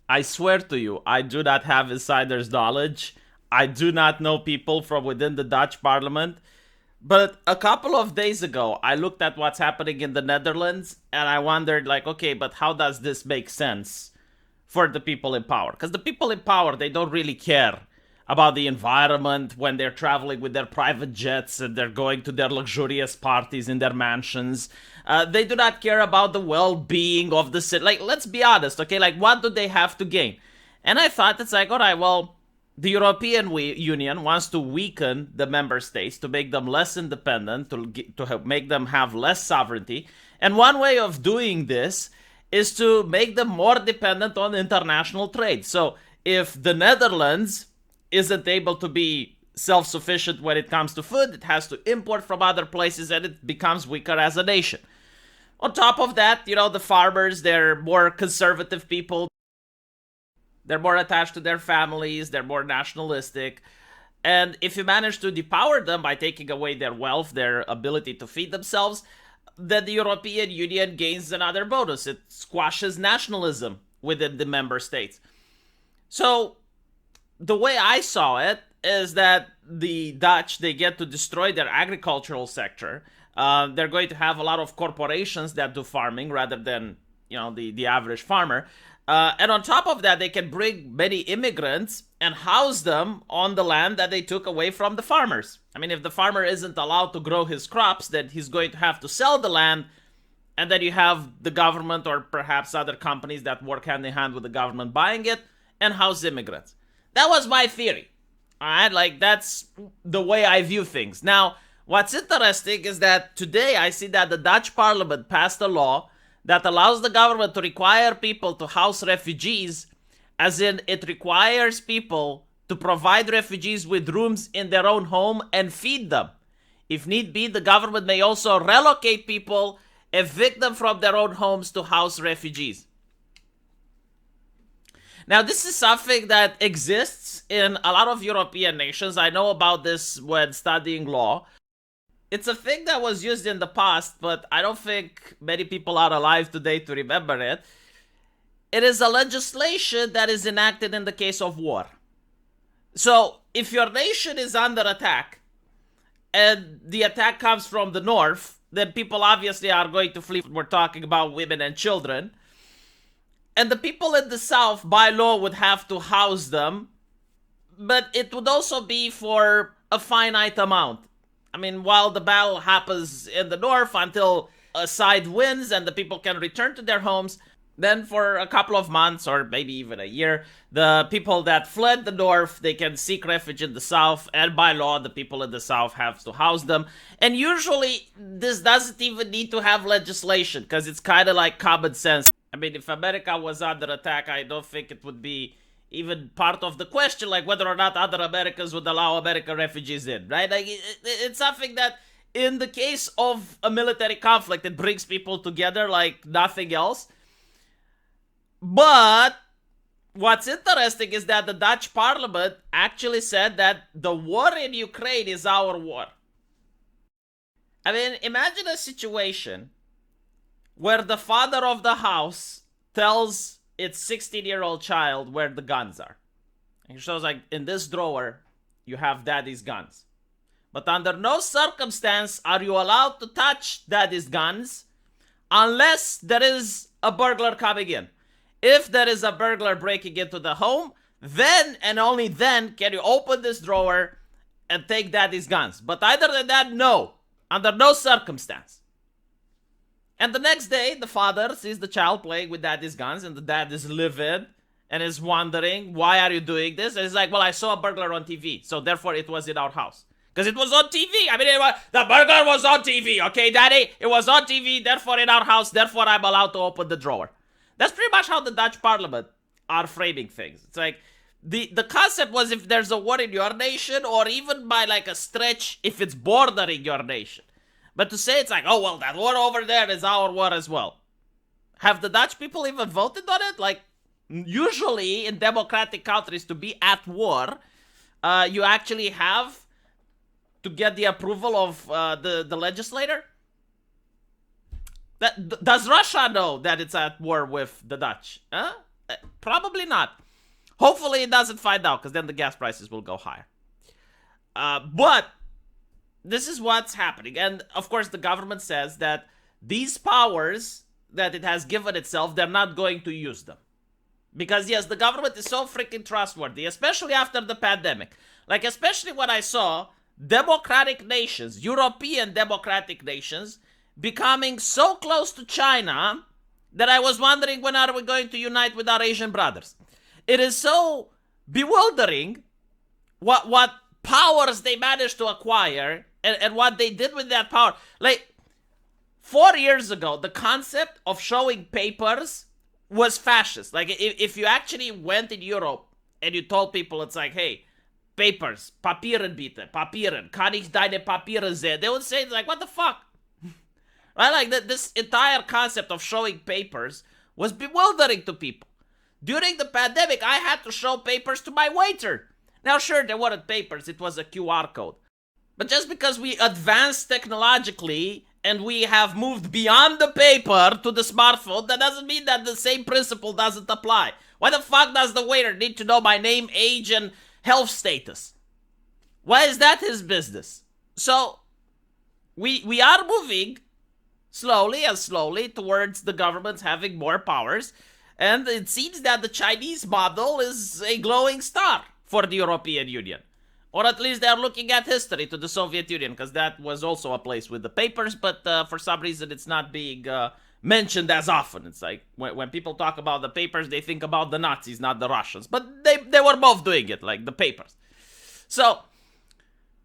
I swear to you, I do not have insider's knowledge. I do not know people from within the Dutch parliament. But a couple of days ago, I looked at what's happening in the Netherlands and I wondered, like, okay, but how does this make sense for the people in power? Because the people in power, they don't really care about the environment when they're traveling with their private jets and they're going to their luxurious parties in their mansions. They do not care about the well-being of the city. Like, let's be honest, okay? Like, what do they have to gain? And I thought, it's like, all right, well, the European Union wants to weaken the member states to make them less independent, to make them have less sovereignty. And one way of doing this is to make them more dependent on international trade. So if the Netherlands isn't able to be self-sufficient when it comes to food, it has to import from other places and it becomes weaker as a nation. On top of that, the farmers, they're more conservative people. They're more attached to their families, they're more nationalistic. And if you manage to depower them by taking away their wealth, their ability to feed themselves, then the European Union gains another bonus. It squashes nationalism within the member states. So the way I saw it is that the Dutch, they get to destroy their agricultural sector. They're going to have a lot of corporations that do farming rather than, the average farmer. And on top of that, they can bring many immigrants and house them on the land that they took away from the farmers. I mean, if the farmer isn't allowed to grow his crops, then he's going to have to sell the land. And then you have the government or perhaps other companies that work hand in hand with the government buying it and house immigrants. That was my theory. All right, like that's the way I view things. Now, what's interesting is that today I see that the Dutch parliament passed a law that allows the government to require people to house refugees, as in it requires people to provide refugees with rooms in their own home and feed them. If need be, the government may also relocate people, evict them from their own homes to house refugees. Now, this is something that exists in a lot of European nations. I know about this when studying law. It's a thing that was used in the past, but I don't think many people are alive today to remember it. It is a legislation that is enacted in the case of war. So, if your nation is under attack, and the attack comes from the north, then people obviously are going to flee. We're talking about women and children. And the people in the south, by law, would have to house them. But it would also be for a finite amount. I mean, while the battle happens in the north until a side wins and the people can return to their homes, then for a couple of months or maybe even a year, the people that fled the north, they can seek refuge in the south, and by law, the people in the south have to house them. And usually, this doesn't even need to have legislation, because it's kind of like common sense. I mean, if America was under attack, I don't think it would be even part of the question, like whether or not other Americans would allow American refugees in, right? Like, it's something that, in the case of a military conflict, it brings people together like nothing else. But what's interesting is that the Dutch parliament actually said that the war in Ukraine is our war. I mean, imagine a situation where the father of the house tells its 16-year-old child where the guns are. And he shows, like, in this drawer, you have daddy's guns. But under no circumstance are you allowed to touch daddy's guns unless there is a burglar coming in. If there is a burglar breaking into the home, then and only then can you open this drawer and take daddy's guns. But other than that, no. Under no circumstance. And the next day, the father sees the child playing with daddy's guns, and the dad is livid and is wondering, why are you doing this? And he's like, well, I saw a burglar on TV, so therefore it was in our house. Because it was on TV. I mean, the burglar was on TV, okay, daddy? It was on TV, therefore in our house, therefore I'm allowed to open the drawer. That's pretty much how the Dutch parliament are framing things. It's like, the concept was if there's a war in your nation, or even by like a stretch, if it's bordering your nation. But to say it's like, oh, well, that war over there is our war as well. Have the Dutch people even voted on it? Like, usually in democratic countries, to be at war, you actually have to get the approval of the legislator. Does Russia know that it's at war with the Dutch? Huh? Probably not. Hopefully it doesn't find out, because then the gas prices will go higher. But this is what's happening. And of course, the government says that these powers that it has given itself, they're not going to use them. Because yes, the government is so freaking trustworthy, especially after the pandemic. Like, especially when I saw democratic nations, European democratic nations, becoming so close to China that I was wondering, when are we going to unite with our Asian brothers? It is so bewildering what powers they managed to acquire and what they did with that power. Like, 4 years ago, the concept of showing papers was fascist. Like, if you actually went in Europe and you told people, it's like, hey, papers, papieren bitte, papieren, kann ich deine Papiere sehen? They would say, it's like, what the fuck? Right? Like, this entire concept of showing papers was bewildering to people. During the pandemic, I had to show papers to my waiter. Now, sure, there weren't papers, it was a QR code. But just because we advanced technologically and we have moved beyond the paper to the smartphone, that doesn't mean that the same principle doesn't apply. Why the fuck does the waiter need to know my name, age, and health status? Why is that his business? So, we are moving slowly and slowly towards the governments having more powers. And it seems that the Chinese model is a glowing star for the European Union. Or at least they're looking at history to the Soviet Union, because that was also a place with the papers, but for some reason it's not being mentioned as often. It's like, when people talk about the papers, they think about the Nazis, not the Russians. But they were both doing it, like the papers. So,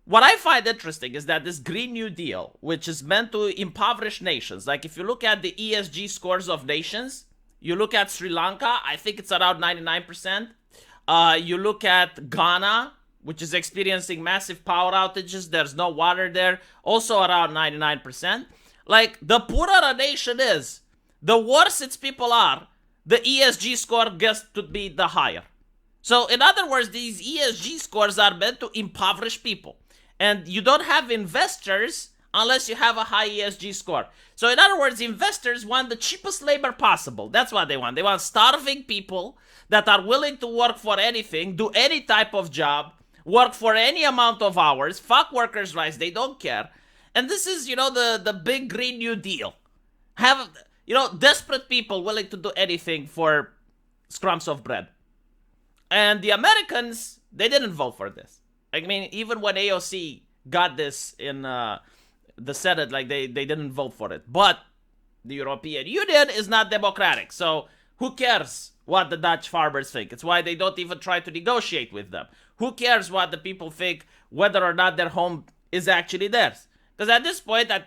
what I find interesting is that this Green New Deal, which is meant to impoverish nations, like if you look at the ESG scores of nations, you look at Sri Lanka, I think it's around 99%. You look at Ghana, which is experiencing massive power outages. There's no water there. Also around 99%. Like, the poorer a nation is, the worse its people are, the ESG score gets to be the higher. So, in other words, these ESG scores are meant to impoverish people. And you don't have investors unless you have a high ESG score. So, in other words, investors want the cheapest labor possible. That's what they want. They want starving people that are willing to work for anything, do any type of job, work for any amount of hours, fuck workers' rights, they don't care. And this is, the big Green New Deal. Have, desperate people willing to do anything for scrums of bread. And the Americans, they didn't vote for this. I mean, even when AOC got this in the Senate, like, they didn't vote for it. But the European Union is not democratic, so who cares what the Dutch farmers think? It's why they don't even try to negotiate with them. Who cares what the people think, whether or not their home is actually theirs? Because at this point, at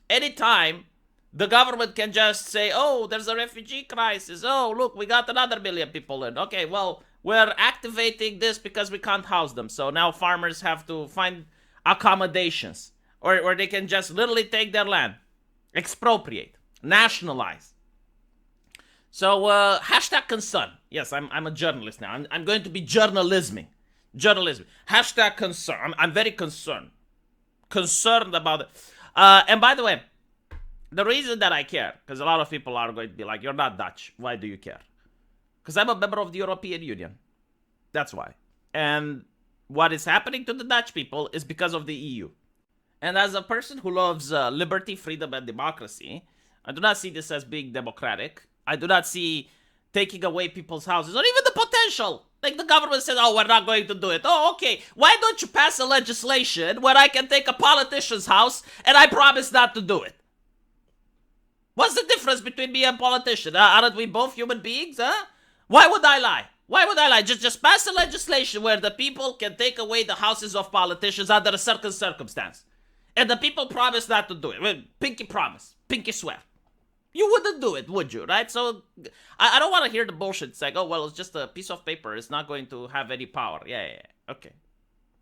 any time, the government can just say, oh, there's a refugee crisis. Oh, look, we got another million people in. Okay, well, we're activating this because we can't house them. So now farmers have to find accommodations. Or they can just literally take their land, expropriate, nationalize. So, hashtag concern. Yes, I'm a journalist now. I'm going to be journalisming. Hashtag concern. I'm very concerned. Concerned about it. And by the way, the reason that I care, because a lot of people are going to be like, you're not Dutch. Why do you care? Because I'm a member of the European Union. That's why. And what is happening to the Dutch people is because of the EU. And as a person who loves liberty, freedom, and democracy, I do not see this as being democratic. I do not see taking away people's houses, or even the potential. Like, the government says, oh, we're not going to do it. Oh, okay. Why don't you pass a legislation where I can take a politician's house and I promise not to do it? What's the difference between me and a politician? Aren't we both human beings, huh? Why would I lie? Just pass a legislation where the people can take away the houses of politicians under a certain circumstance. And the people promise not to do it. Well, pinky promise. Pinky swear. You wouldn't do it, would you, right? So, I don't want to hear the bullshit. It's like, oh, well, it's just a piece of paper. It's not going to have any power. Yeah. Okay.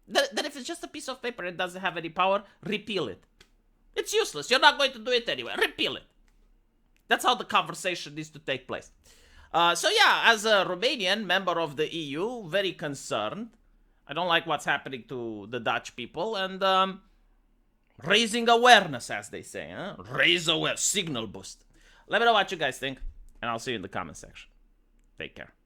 Then if it's just a piece of paper and it doesn't have any power, repeal it. It's useless. You're not going to do it anyway. Repeal it. That's how the conversation needs to take place. So yeah, as a Romanian member of the EU, very concerned. I don't like what's happening to the Dutch people, and raising awareness, as they say, huh? Raise awareness, signal boost. Let me know what you guys think, and I'll see you in the comment section. Take care.